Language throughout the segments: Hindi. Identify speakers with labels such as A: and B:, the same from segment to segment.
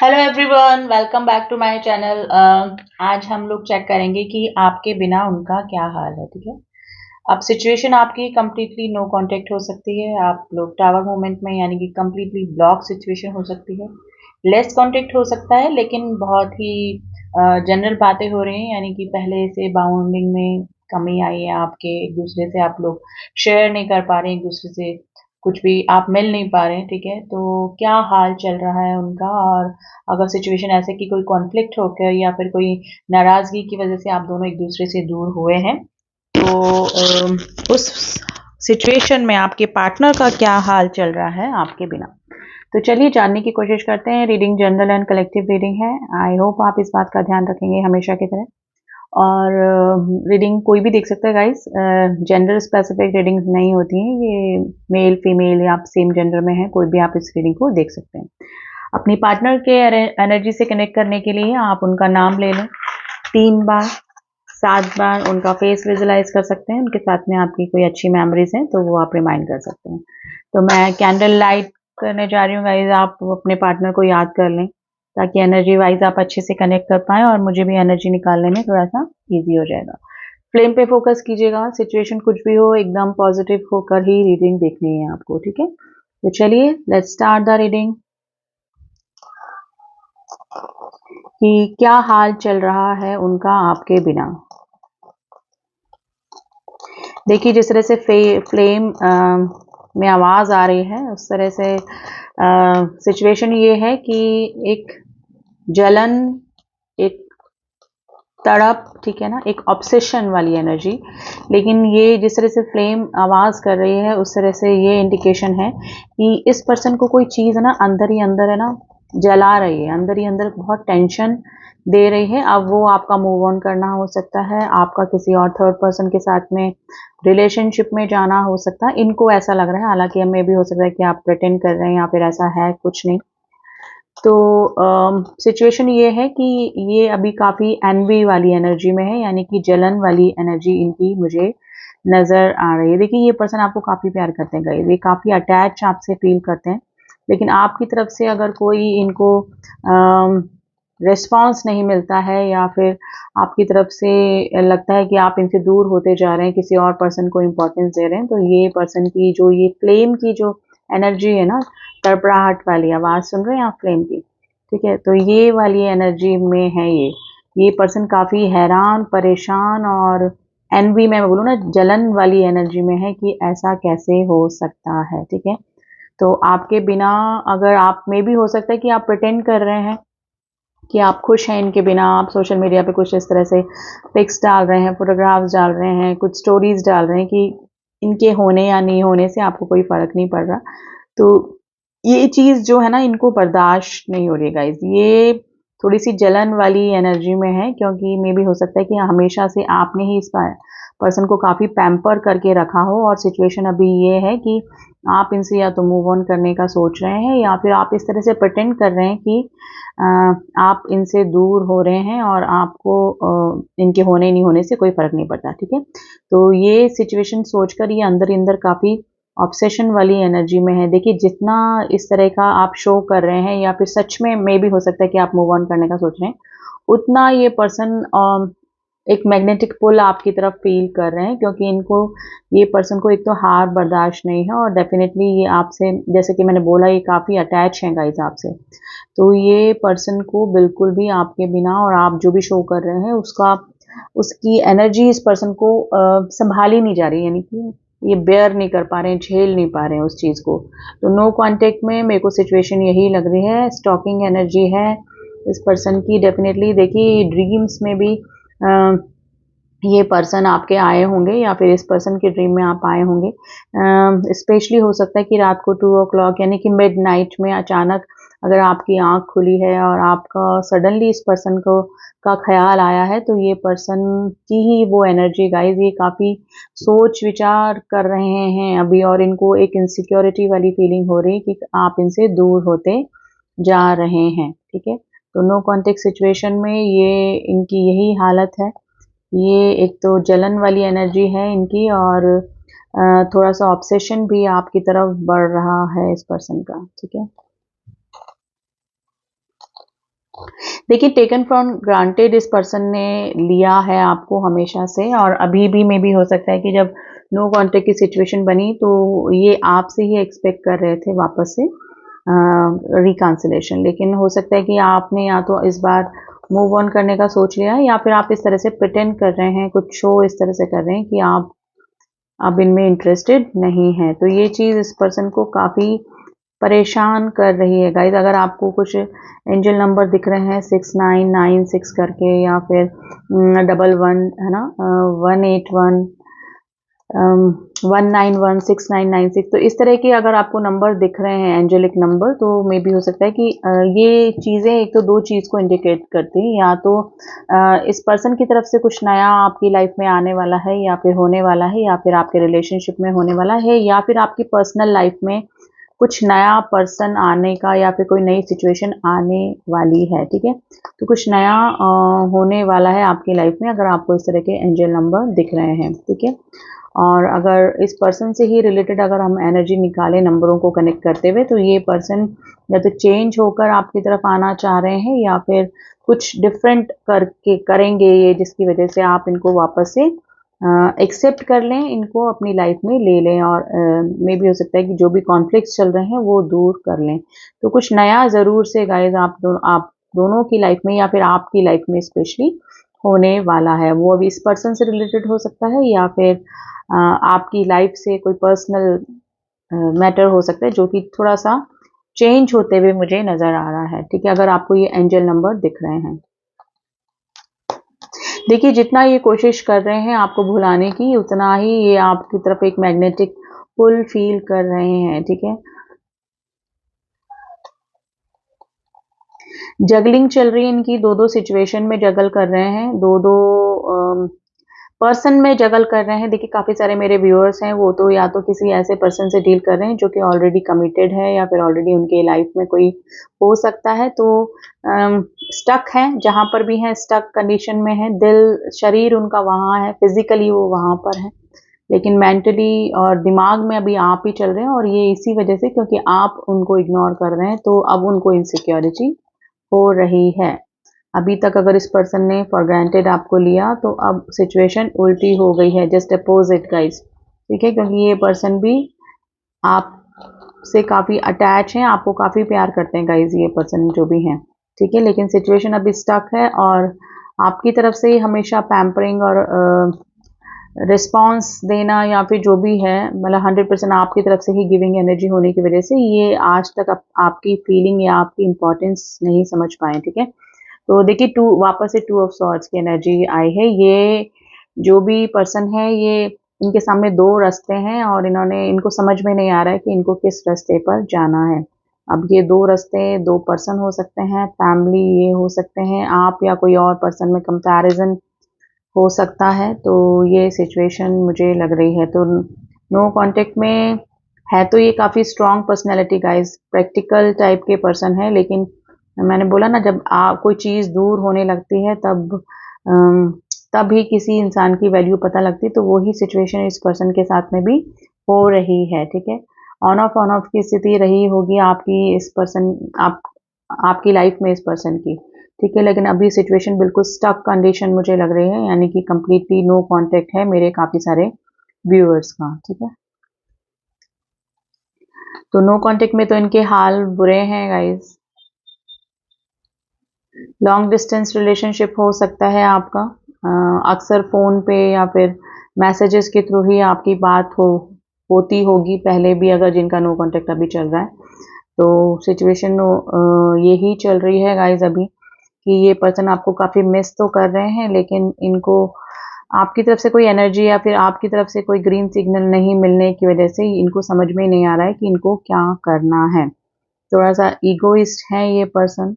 A: Hello everyone, welcome back to my channel. आज हम लोग चेक करेंगे कि आपके बिना उनका क्या हाल है। ठीक है। अब सिचुएशन आपकी कंप्लीटली नो कांटेक्ट हो सकती है। आप लोग टावर मोमेंट में यानी कि कंप्लीटली ब्लॉक सिचुएशन हो सकती है। लेस कांटेक्ट हो सकता है, लेकिन बहुत ही जनरल बातें हो रही हैं, यानी कि पहले से बाउंडिंग में कमी आई है आपके। एक दूसरे से आप लोग शेयर नहीं कर पा रहे हैं, एक दूसरे से कुछ भी आप मिल नहीं पा रहे हैं। ठीक है, तो क्या हाल चल रहा है उनका। और अगर सिचुएशन ऐसे कि कोई कॉन्फ्लिक्ट होकर या फिर कोई नाराजगी की वजह से आप दोनों एक दूसरे से दूर हुए हैं, तो उस सिचुएशन में आपके पार्टनर का क्या हाल चल रहा है आपके बिना। तो चलिए जानने की कोशिश करते हैं। Reading general and collective reading है। आई होप आप इस बात का ध्यान रखेंगे हमेशा की तरह। और रीडिंग कोई भी देख सकता है गाइस। जेंडर स्पेसिफिक रीडिंग नहीं होती हैं ये। मेल फीमेल या आप सेम जेंडर में हैं, कोई भी आप इस रीडिंग को देख सकते हैं। अपनी पार्टनर के एनर्जी से कनेक्ट करने के लिए आप उनका नाम ले लें 3 बार, 7 बार उनका फेस विजुलाइज कर सकते हैं। उनके साथ में आपकी कोई अच्छी मेमोरीज हैं तो वो आप रिमाइंड कर सकते हैं। तो मैं कैंडल लाइट करने जा रही हूँ गाइज। आप अपने पार्टनर को याद कर लें ताकि एनर्जी वाइज आप अच्छे से कनेक्ट कर पाएँ और मुझे भी एनर्जी निकालने में थोड़ा सा ईजी हो जाएगा। फ्लेम पे फोकस कीजिएगा। सिचुएशन कुछ भी हो, एकदम पॉजिटिव होकर ही रीडिंग देखनी है आपको। ठीक है, तो चलिए लेट्स स्टार्ट द रीडिंग। कि क्या हाल चल रहा है उनका आपके बिना। देखिए जिस तरह से फ्लेम में आवाज आ रही है, उस तरह से सिचुएशन ये है कि एक जलन, एक तड़प, ठीक है ना, एक ऑब्सेशन वाली एनर्जी। लेकिन ये जिस तरह से फ्लेम आवाज कर रही है, उस तरह से ये इंडिकेशन है कि इस पर्सन को कोई चीज ना अंदर ही अंदर है ना जला रही है, अंदर ही अंदर बहुत टेंशन दे रही है। अब वो आपका मूव ऑन करना हो सकता है, आपका किसी और थर्ड पर्सन के साथ में रिलेशनशिप में जाना हो सकता है। इनको ऐसा लग रहा है, हालांकि हमें भी हो सकता है कि आप प्रिटेंड कर रहे हैं या फिर ऐसा है कुछ नहीं। तो सिचुएशन ये है कि ये अभी काफ़ी एनवी वाली एनर्जी में है, यानी कि जलन वाली एनर्जी इनकी मुझे नज़र आ रही है। देखिए ये पर्सन आपको काफ़ी प्यार करते हैं गाइस, ये काफ़ी अटैच आपसे फील करते हैं। लेकिन आपकी तरफ से अगर कोई इनको रिस्पॉन्स नहीं मिलता है या फिर आपकी तरफ से लगता है कि आप इनसे दूर होते जा रहे हैं, किसी और पर्सन को इम्पोर्टेंस दे रहे हैं, तो ये पर्सन की जो ये फ्लेम की जो एनर्जी है ना, तड़पड़ाहट वाली आवाज़ सुन रहे हैं आप फ्लेम की, ठीक है, तो ये वाली एनर्जी में है ये पर्सन काफ़ी हैरान, परेशान और एनवी में मैं बोलूँ ना जलन वाली एनर्जी में है कि ऐसा कैसे हो सकता है। ठीक है, तो आपके बिना अगर आप में भी हो सकता है कि आप प्रिटेंड कर रहे हैं कि आप खुश हैं इनके बिना। आप सोशल मीडिया पे कुछ इस तरह से पिक्स डाल रहे हैं, फोटोग्राफ्स डाल रहे हैं, कुछ स्टोरीज डाल रहे हैं कि इनके होने या नहीं होने से आपको कोई फर्क नहीं पड़ रहा। तो ये चीज़ जो है ना इनको बर्दाश्त नहीं हो रही है गाइज। ये थोड़ी सी जलन वाली एनर्जी में है, क्योंकि मे भी हो सकता है कि हमेशा से आपने ही इस पर्सन को काफ़ी पैम्पर करके रखा हो और सिचुएशन अभी ये है कि आप इनसे या तो मूव ऑन करने का सोच रहे हैं या फिर आप इस तरह से प्रिटेंड कर रहे हैं कि आप इनसे दूर हो रहे हैं और आपको इनके होने नहीं होने से कोई फ़र्क नहीं पड़ता। ठीक है, तो ये सिचुएशन सोचकर ये अंदर ही अंदर काफ़ी ऑब्सेशन वाली एनर्जी में है। देखिए जितना इस तरह का आप शो कर रहे हैं या फिर सच में मे भी हो सकता है कि आप मूव ऑन करने का सोच रहे हैं, उतना ये पर्सन एक मैग्नेटिक पुल आपकी तरफ फील कर रहे हैं, क्योंकि इनको ये पर्सन को एक तो हार बर्दाश्त नहीं है और डेफिनेटली ये आपसे, जैसे कि मैंने बोला, ये काफ़ी अटैच हैं गाइस आपसे। तो ये पर्सन को बिल्कुल भी आपके बिना और आप जो भी शो कर रहे हैं उसका उसकी एनर्जी इस पर्सन को संभाली नहीं जा रही, यानी कि ये बेयर नहीं कर पा रहे हैं, झेल नहीं पा रहे हैं उस चीज़ को। तो नो कांटेक्ट में मेरे को सिचुएशन यही लग रही है। स्टॉकिंग एनर्जी है इस पर्सन की डेफिनेटली। देखिए ड्रीम्स में भी ये पर्सन आपके आए होंगे या फिर इस पर्सन के ड्रीम में आप आए होंगे। स्पेशली हो सकता है कि रात को 2 o'clock यानी कि मिड नाइट में अचानक अगर आपकी आंख खुली है और आपका सडनली इस पर्सन को का ख्याल आया है, तो ये पर्सन की ही वो एनर्जी गाइज, ये काफ़ी सोच विचार कर रहे हैं अभी और इनको एक इनसिक्योरिटी वाली फीलिंग हो रही है कि आप इनसे दूर होते जा रहे हैं। ठीक है, तो नो कॉन्टेक्ट सिचुएशन में ये इनकी यही हालत है। ये एक तो जलन वाली एनर्जी है इनकी और थोड़ा सा ऑब्सेशन भी आपकी तरफ बढ़ रहा है इस पर्सन का। ठीक है, देखिए, टेकन फॉर ग्रांटेड इस पर्सन ने लिया है आपको हमेशा से, और अभी भी मे बी हो सकता है कि जब नो कॉन्टेक्ट की सिचुएशन बनी तो ये आपसे ही एक्सपेक्ट कर रहे थे वापस से रिकंसिलेशन, लेकिन हो सकता है कि आपने या तो इस बार मूव ऑन करने का सोच लिया है, या फिर आप इस तरह से प्रिटेंड कर रहे हैं, कुछ शो इस तरह से कर रहे हैं कि आप अब इनमें इंटरेस्टेड नहीं है। तो ये चीज़ इस पर्सन को काफ़ी परेशान कर रही है गाइज। अगर आपको कुछ एंजल नंबर दिख रहे हैं 6996 करके, या फिर 11 है ना, 181 1916996, तो इस तरह के अगर आपको नंबर दिख रहे हैं एंजेलिक नंबर, तो मे बी हो सकता है कि ये चीज़ें एक तो दो चीज़ को इंडिकेट करती हैं, या तो इस पर्सन की तरफ से कुछ नया आपकी लाइफ में आने वाला है, या फिर होने वाला है, या फिर आपके रिलेशनशिप में होने वाला है, या फिर आपकी पर्सनल लाइफ में कुछ नया पर्सन आने का, या फिर कोई नई सिचुएशन आने वाली है। ठीक है, तो कुछ नया होने वाला है आपकी लाइफ में, अगर आपको इस तरह के एंजल नंबर दिख रहे हैं। ठीक है, और अगर इस पर्सन से ही रिलेटेड अगर हम एनर्जी निकालें नंबरों को कनेक्ट करते हुए, तो ये पर्सन या तो चेंज होकर आपकी तरफ आना चाह रहे हैं, या फिर कुछ डिफरेंट करके करेंगे ये, जिसकी वजह से आप इनको वापस से एक्सेप्ट कर लें, इनको अपनी लाइफ में ले लें, और मे भी हो सकता है कि जो भी कॉन्फ्लिक्ट्स चल रहे हैं वो दूर कर लें। तो कुछ नया ज़रूर से गाइज आप दोनों की लाइफ में, या फिर आपकी लाइफ में स्पेशली होने वाला है। वो अभी इस पर्सन से रिलेटेड हो सकता है, या फिर आपकी लाइफ से कोई पर्सनल मैटर हो सकता है, जो कि थोड़ा सा चेंज होते हुए मुझे नज़र आ रहा है। ठीक है, अगर आपको ये एंजल नंबर दिख रहे हैं, देखिए जितना ये कोशिश कर रहे हैं आपको भुलाने की, उतना ही ये आपकी तरफ एक मैग्नेटिक पुल फील कर रहे हैं। ठीक है, जगलिंग चल रही है इनकी, दो दो सिचुएशन में जगल कर रहे हैं, दो दो पर्सन में जगल कर रहे हैं। देखिए काफ़ी सारे मेरे व्यूअर्स हैं, वो तो या तो किसी ऐसे पर्सन से डील कर रहे हैं जो कि ऑलरेडी कमिटेड है, या फिर ऑलरेडी उनके लाइफ में कोई हो सकता है, तो स्टक हैं, जहाँ पर भी हैं स्टक कंडीशन में है। दिल शरीर उनका वहाँ है, फिजिकली वो वहाँ पर है, लेकिन मेंटली और दिमाग में अभी आप ही चल रहे हैं, और ये इसी वजह से क्योंकि आप उनको इग्नोर कर रहे हैं, तो अब उनको इनसिक्योरिटी हो रही है। अभी तक अगर इस पर्सन ने फॉर ग्रांटेड आपको लिया, तो अब सिचुएशन उल्टी हो गई है, जस्ट अपोजिट गाइस। ठीक है, क्योंकि ये पर्सन भी आपसे काफ़ी अटैच हैं, आपको काफ़ी प्यार करते हैं गाइस, ये पर्सन जो भी हैं। ठीक है, लेकिन सिचुएशन अभी स्टक है, और आपकी तरफ से हमेशा पैम्परिंग और रिस्पॉन्स देना, या फिर जो भी है, मतलब 100% आपकी तरफ से ही गिविंग एनर्जी होने की वजह से ये आज तक आपकी फीलिंग या आपकी इंपॉर्टेंस नहीं समझ पाए। ठीक है, तो देखिए वापस से 2 ऑफ सॉर्ड्स की एनर्जी आई है। ये जो भी पर्सन है, ये इनके सामने दो रास्ते हैं, और इनको समझ में नहीं आ रहा है कि इनको किस रास्ते पर जाना है। अब ये दो रास्ते, दो पर्सन हो सकते हैं, फैमिली ये हो सकते हैं, आप या कोई और पर्सन में कंपैरिजन हो सकता है। तो ये सिचुएशन मुझे लग रही है। तो नो कांटेक्ट में है, तो ये काफ़ी strong personality guys, practical type के पर्सन है, लेकिन मैंने बोला ना, जब आप कोई चीज़ दूर होने लगती है, तब ही किसी इंसान की वैल्यू पता लगती है। तो वही सिचुएशन इस पर्सन के साथ में भी हो रही है। ठीक है, ऑन ऑफ की स्थिति रही होगी आपकी इस पर्सन आपकी लाइफ में इस पर्सन की। ठीक है, लेकिन अभी सिचुएशन बिल्कुल स्टक कंडीशन मुझे लग रही है, यानी कि कंप्लीटली नो कांटेक्ट है मेरे काफ़ी सारे व्यूअर्स का। ठीक है, तो नो कांटेक्ट में तो इनके हाल बुरे हैं गाइज। लॉन्ग डिस्टेंस रिलेशनशिप हो सकता है आपका, अक्सर फ़ोन पे या फिर मैसेजेस के थ्रू ही आपकी बात होती होगी पहले भी, अगर जिनका नो कांटेक्ट अभी चल रहा है। तो सिचुएशन यही चल रही है गाइज अभी, कि ये पर्सन आपको काफ़ी मिस तो कर रहे हैं, लेकिन इनको आपकी तरफ से कोई एनर्जी या फिर आपकी तरफ से कोई ग्रीन सिग्नल नहीं मिलने की वजह से इनको समझ में नहीं आ रहा है कि इनको क्या करना है। थोड़ा सा ईगोइस्ट है ये पर्सन,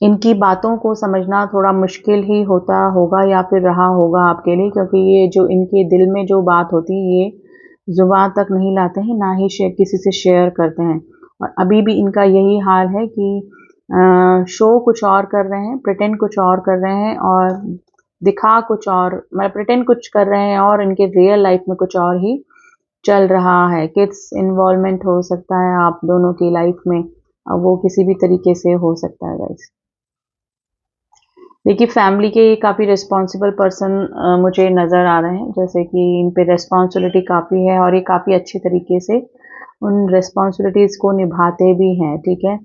A: इनकी बातों को समझना थोड़ा मुश्किल ही होता होगा, या फिर रहा होगा आपके लिए, क्योंकि ये जो इनके दिल में जो बात होती है, ये ज़ुबान तक नहीं लाते हैं, ना ही किसी से शेयर करते हैं। और अभी भी इनका यही हाल है कि शो कुछ और कर रहे हैं, प्रिटेंड कुछ और कर रहे हैं, और दिखा कुछ और, मतलब प्रिटेंड कुछ कर रहे हैं, और इनके रियल लाइफ में कुछ और ही चल रहा है। किड्स इन्वॉल्वमेंट हो सकता है आप दोनों की लाइफ में, वो किसी भी तरीके से हो सकता है गाइस। देखिए फैमिली के काफ़ी रिस्पॉन्सिबल पर्सन मुझे नज़र आ रहे हैं, जैसे कि इन पे रिस्पॉन्सिबिलिटी काफ़ी है और ये काफ़ी अच्छे तरीके से उन रिस्पॉन्सिबिलिटीज़ को निभाते भी हैं, ठीक है।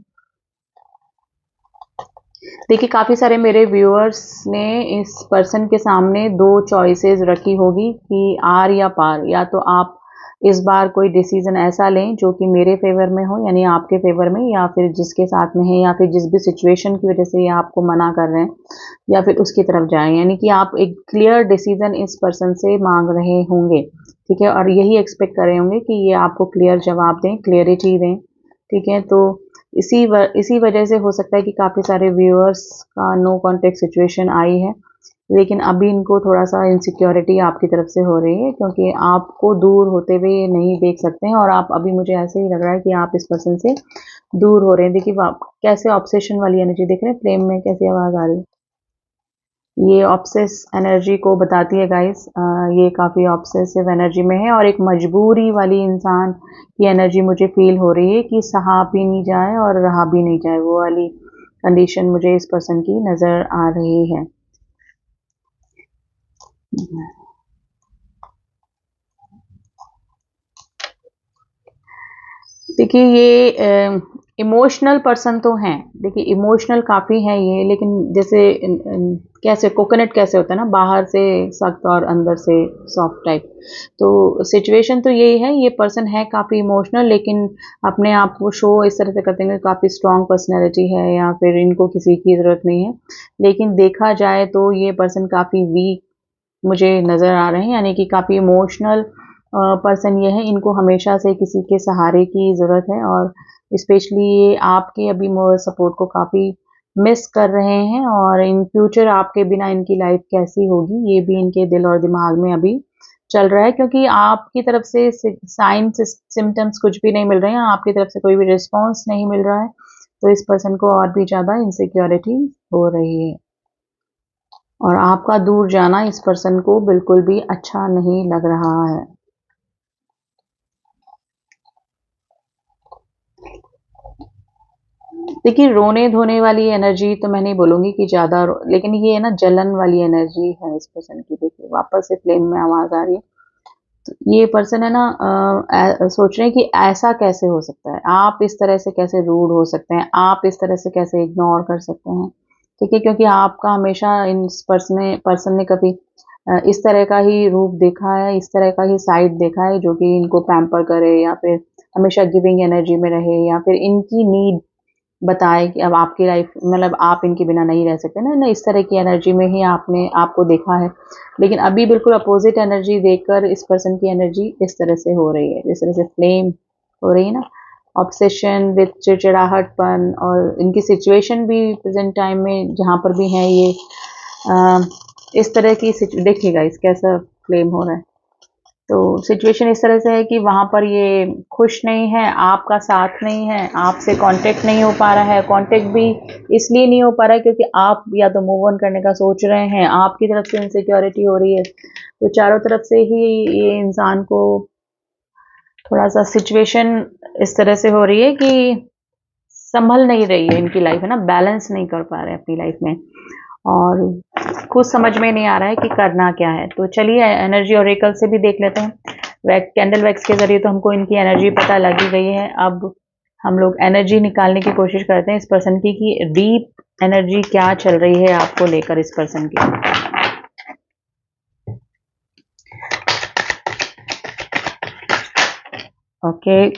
A: देखिए काफ़ी सारे मेरे व्यूअर्स ने इस पर्सन के सामने दो चॉइसेस रखी होगी कि आर या पार, या तो आप इस बार कोई डिसीजन ऐसा लें जो कि मेरे फेवर में हो, यानी आपके फेवर में, या फिर जिसके साथ में है, या फिर जिस भी सिचुएशन की वजह से ये आपको मना कर रहे हैं, या फिर उसकी तरफ जाएं, यानी कि आप एक क्लियर डिसीजन इस पर्सन से मांग रहे होंगे, ठीक है, और यही एक्सपेक्ट कर रहे होंगे कि ये आपको क्लियर जवाब दें, क्लियरिटी दें, ठीक है। तो इसी वजह से हो सकता है कि काफ़ी सारे व्यूअर्स का नो कॉन्टेक्ट सिचुएशन आई है, लेकिन अभी इनको थोड़ा-सा इनसिक्योरिटी आपकी तरफ से हो रही है, क्योंकि आपको दूर होते हुए ये नहीं देख सकते हैं और आप अभी, मुझे ऐसे ही लग रहा है कि आप इस पर्सन से दूर हो रहे हैं। देखिए कैसे ऑब्सेशन वाली एनर्जी देख रहे हैं, फ्लेम में कैसी आवाज़ आ रही है। ये ऑब्सेस एनर्जी को बताती है गाइस। ये काफ़ी ऑब्सेसिव एनर्जी में है और एक मजबूरी वाली इंसान की एनर्जी मुझे फील हो रही है कि सहा भी नहीं जाए और रहा भी नहीं जाए, वो वाली कंडीशन मुझे इस पर्सन की नज़र आ रही है। देखिए ये इमोशनल पर्सन तो हैं। देखिए इमोशनल काफ़ी हैं ये, लेकिन जैसे कैसे कोकोनट कैसे होता है ना, बाहर से सख्त और अंदर से सॉफ्ट टाइप। तो सिचुएशन तो यही है, ये पर्सन है काफ़ी इमोशनल, लेकिन अपने आप को शो इस तरह से करते हैं कि काफ़ी स्ट्रॉन्ग पर्सनैलिटी है या फिर इनको किसी की ज़रूरत नहीं है। लेकिन देखा जाए तो ये पर्सन काफ़ी वीक मुझे नज़र आ रहे हैं, यानी कि काफ़ी इमोशनल पर्सन ये है, इनको हमेशा से किसी के सहारे की ज़रूरत है और स्पेशली ये आपके अभी मोरल सपोर्ट को काफ़ी मिस कर रहे हैं और इन फ्यूचर आपके बिना इनकी लाइफ कैसी होगी, ये भी इनके दिल और दिमाग में अभी चल रहा है, क्योंकि आपकी तरफ से साइंस सिम्टम्स कुछ भी नहीं मिल रहे हैं, आपकी तरफ से कोई भी रिस्पॉन्स नहीं मिल रहा है, तो इस पर्सन को और भी ज़्यादा इनसिक्योरिटी हो रही है और आपका दूर जाना इस पर्सन को बिल्कुल भी अच्छा नहीं लग रहा है। देखिए रोने-धोने वाली एनर्जी तो मैं नहीं बोलूँगी कि ज़्यादा लेकिन ये है ना, जलन वाली एनर्जी है इस पर्सन की। देखिए वापस से फ्लेम में आवाज़ आ रही है। तो ये पर्सन है ना, सोच रहे हैं कि ऐसा कैसे हो सकता है? आप इस तरह से कैसे रूड हो सकते हैं? आप इस तरह से कैसे इग्नोर कर सकते हैं? ठीक है, क्योंकि आपका हमेशा इस पर्सन ने कभी इस तरह का ही रूप देखा है, इस तरह का ही साइड देखा है जो कि इनको पैम्पर करे या फिर हमेशा गिविंग एनर्जी में रहे या फिर इनकी नीड बताए कि अब आपकी लाइफ मतलब आप इनके बिना नहीं रह सकते ना, इस तरह की एनर्जी में ही आपने आपको देखा है। लेकिन अभी बिल्कुल अपोज़िट एनर्जी देखकर इस पर्सन की एनर्जी इस तरह से हो रही है, जिस तरह से फ्लेम हो रही है ना, ऑब्सेशन विद चिड़चिड़ाहटपन, और इनकी सिचुएशन भी प्रेज़ेंट टाइम में जहाँ पर भी है ये अ, इस तरह की देखिएगा इस कैसा फ्लेम हो रहा है। तो सिचुएशन इस तरह से है कि वहाँ पर ये खुश नहीं है, आपका साथ नहीं है, आपसे कांटेक्ट नहीं हो पा रहा है। कांटेक्ट भी इसलिए नहीं हो पा रहा है क्योंकि आप या तो मूव ऑन करने का सोच रहे हैं, आपकी तरफ से इनसिक्योरिटी हो रही है। तो चारों तरफ से ही ये इंसान को थोड़ा-सा सिचुएशन इस तरह से हो रही है कि संभल नहीं रही है इनकी लाइफ, है ना, बैलेंस नहीं कर पा रहे हैं अपनी लाइफ में और कुछ समझ में नहीं आ रहा है कि करना क्या है। तो चलिए एनर्जी ऑरेकल से भी देख लेते हैं। कैंडल वैक्स के ज़रिए तो हमको इनकी एनर्जी पता लग ही गई है। अब हम लोग एनर्जी निकालने की कोशिश करते हैं इस पर्सन की कि डीप एनर्जी क्या चल रही है आपको लेकर इस पर्सन की। Okay,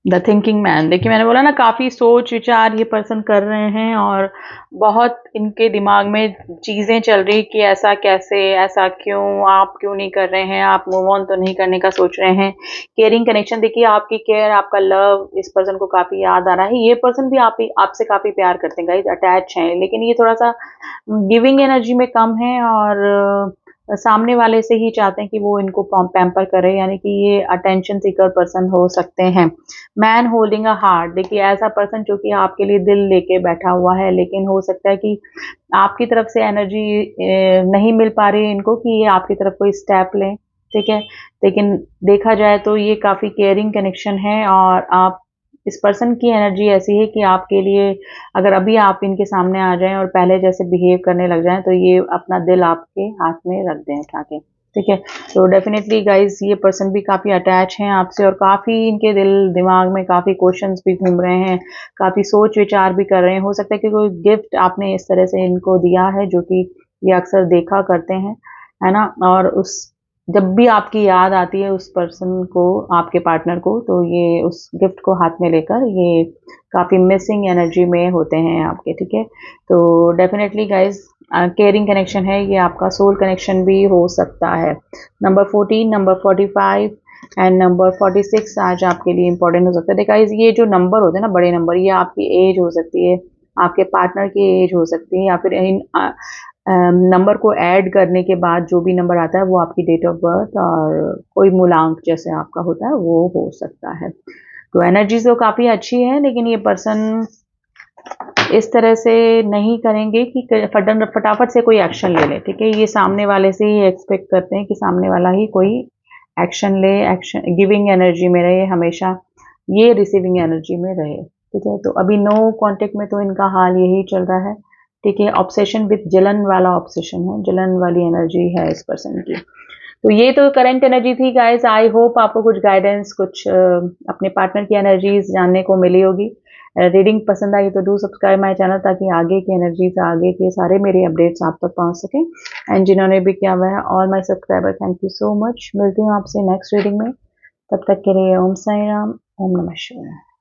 A: the thinking man. देखिए मैंने बोला ना, काफ़ी सोच विचार ये पर्सन कर रहे हैं और बहुत इनके दिमाग में चीज़ें चल रही कि ऐसा कैसे, ऐसा क्यों, आप क्यों नहीं कर रहे हैं, आप मूव ऑन तो नहीं करने का सोच रहे हैं। केयरिंग कनेक्शन, देखिए आपकी केयर, आपका लव इस पर्सन को काफ़ी याद आ रहा है। ये पर्सन भी आपसे काफ़ी प्यार करते हैं गाइस, अटैच हैं, लेकिन ये थोड़ा सा गिविंग एनर्जी में कम है और सामने वाले से ही चाहते हैं कि वो इनको पैम्पर करे, यानी कि ये अटेंशन सीकर पर्सन हो सकते हैं। मैन होल्डिंग अ हार्ट, देखिए ऐसा पर्सन जो कि आपके लिए दिल लेके बैठा हुआ है, लेकिन हो सकता है कि आपकी तरफ से एनर्जी नहीं मिल पा रही है इनको कि ये आपकी तरफ कोई स्टेप लें, ठीक है। लेकिन देखा जाए तो ये काफ़ी केयरिंग कनेक्शन है और आप इस पर्सन की एनर्जी ऐसी है कि आपके लिए अगर अभी आप इनके सामने आ जाएँ और पहले जैसे बिहेव करने लग जाएँ, तो ये अपना दिल आपके हाथ में रख दें उठा के, ठीक है। तो डेफ़िनेटली गाइज़ ये पर्सन भी काफ़ी अटैच हैं आपसे और काफ़ी इनके दिमाग में काफ़ी क्वेश्चंस भी घूम रहे हैं, काफ़ी सोच-विचार भी कर रहे हैं। हो सकता है कि कोई गिफ्ट आपने इस तरह से इनको दिया है जो कि ये अक्सर देखा करते हैं, है ना? और उस जब भी आपकी याद आती है उस पर्सन को, आपके पार्टनर को, तो ये उस गिफ्ट को हाथ में लेकर ये काफ़ी मिसिंग एनर्जी में होते हैं आपके, ठीक है? तो डेफ़िनेटली गाइज़ केयरिंग कनेक्शन है, ये आपका सोल कनेक्शन भी हो सकता है। नंबर 14, नंबर 45 एंड नंबर 46 आज आपके लिए इम्पोर्टेंट हो सकता है। गाइज़ ये जो नंबर होते हैं ना, बड़े नंबर, ये आपकी एज हो सकती है, आपके पार्टनर की एज हो सकती है या फिर नंबर को ऐड करने के बाद जो भी नंबर आता है वो आपकी डेट ऑफ बर्थ और कोई मूलांक जैसे आपका होता है वो हो सकता है। तो एनर्जी तो काफ़ी अच्छी है, लेकिन ये पर्सन इस तरह से नहीं करेंगे कि फटाफट से कोई एक्शन ले ले, ठीक है। ये सामने वाले से ही एक्सपेक्ट करते हैं कि सामने वाला ही कोई एक्शन ले, एक्शन गिविंग एनर्जी में रहे हमेशा, ये रिसीविंग एनर्जी में रहे, ठीक है। तो अभी नो कांटेक्ट में तो इनका हाल यही चल रहा है, ठीक है। ऑब्सेशन विद जलन वाला ऑब्सेशन है, जलन वाली एनर्जी है इस पर्सन की। तो ये तो करंट एनर्जी थी गाइस। आई होप आपको कुछ गाइडेंस, कुछ अपने पार्टनर की एनर्जीज जानने को मिली होगी। रीडिंग पसंद आई तो डू सब्सक्राइब माय चैनल ताकि आगे की एनर्जीज, आगे के सारे मेरे अपडेट्स आप तक पहुंच सकें। एंड जिन्होंने भी किया हुआ है, all my subscriber, thank you so much. मिलती हूँ आपसे नेक्स्ट रीडिंग में, तब तक के लिए ओम साई राम, ओम नमः शिवाय।